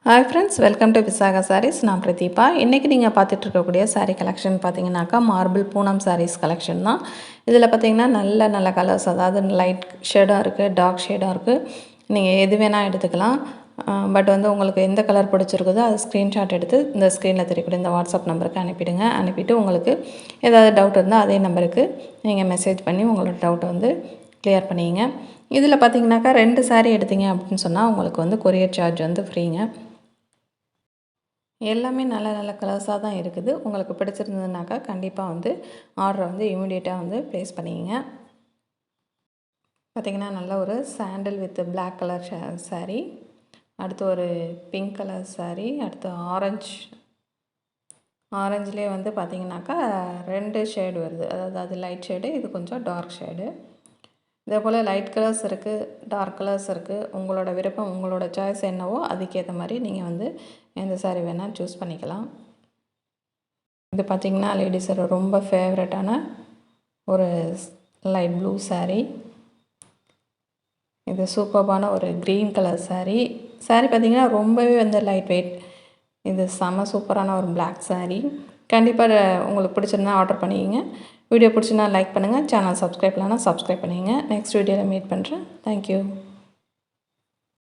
Hi friends, welcome to Visaka sarees. நான் பிரதீபா. இன்றைக்கி நீங்கள் பார்த்துட்டு இருக்கக்கூடிய சாரீ கலெக்ஷன் பார்த்தீங்கன்னாக்கா மார்பிள் பூனம் சாரீஸ் கலெக்ஷன் தான். இதில் பார்த்தீங்கன்னா நல்ல நல்ல கலர்ஸ், அதாவது லைட் ஷேடாக இருக்குது, டார்க் ஷேடாக இருக்குது. நீங்கள் எது வேணால் எடுத்துக்கலாம். பட் உங்களுக்கு எந்த கலர் பிடிச்சிருக்குதோ அதை ஸ்க்ரீன்ஷாட் எடுத்து இந்த ஸ்க்ரீனில் தெரியக்கூடிய இந்த வாட்ஸ்அப் நம்பருக்கு அனுப்பிவிடுங்க. அனுப்பிட்டு உங்களுக்கு ஏதாவது டவுட் இருந்தால் அதே நம்பருக்கு நீங்கள் மெசேஜ் பண்ணி உங்களோட டவுட்டை கிளியர் பண்ணிங்க. இதில் பார்த்தீங்கன்னாக்கா 2 சாரீ எடுத்தீங்க அப்படின்னு சொன்னால் உங்களுக்கு கொரியர் சார்ஜ் ஃப்ரீங்க. எல்லாமே நல்ல நல்ல கலர்ஸாக தான் இருக்குது. உங்களுக்கு பிடிச்சிருந்ததுனாக்கா கண்டிப்பாக ஆர்டரை இமீடியட்டாக ப்ளேஸ் பண்ணிக்கங்க. பார்த்திங்கன்னா நல்ல ஒரு sandal with black colour saree, அடுத்து ஒரு பிங்க் கலர் சாரீ, அடுத்து ஆரஞ்சுலேயே பார்த்திங்கனாக்கா 2 ஷேடு வருது. அதாவது அது லைட் ஷேடு, இது கொஞ்சம் டார்க் ஷேடு. இதே போல் லைட் கலர்ஸ் இருக்குது, டார்க் கலர்ஸ் இருக்குது. உங்களோட விருப்பம், உங்களோட சாய்ஸ் என்னவோ அதுக்கேற்ற மாதிரி நீங்கள் எந்த சாரீ வேணால் சூஸ் பண்ணிக்கலாம். இது பார்த்திங்கன்னா லேடிஸோட ரொம்ப ஃபேவரட்டான ஒரு லைட் ப்ளூ சாரீ. இது சூப்பர்பான ஒரு க்ரீன் கலர் சாரீ. பார்த்திங்கன்னா ரொம்பவே லைட் வெயிட். இது செம சூப்பரான ஒரு பிளாக் சாரீ. கண்டிப்பாக உங்களுக்கு பிடிச்சிருந்தா ஆர்டர் பண்ணிக்கங்க. வீடியோ பிடிச்சிருந்தா லைக் பண்ணுங்கள். சேனல் சப்ஸ்கிரைப் பண்ணலைன்னா சப்ஸ்கிரைப் பண்ணிக்கங்க. நெக்ஸ்ட் வீடியோவில் மீட் பண்ணுறேன். தேங்க்யூ.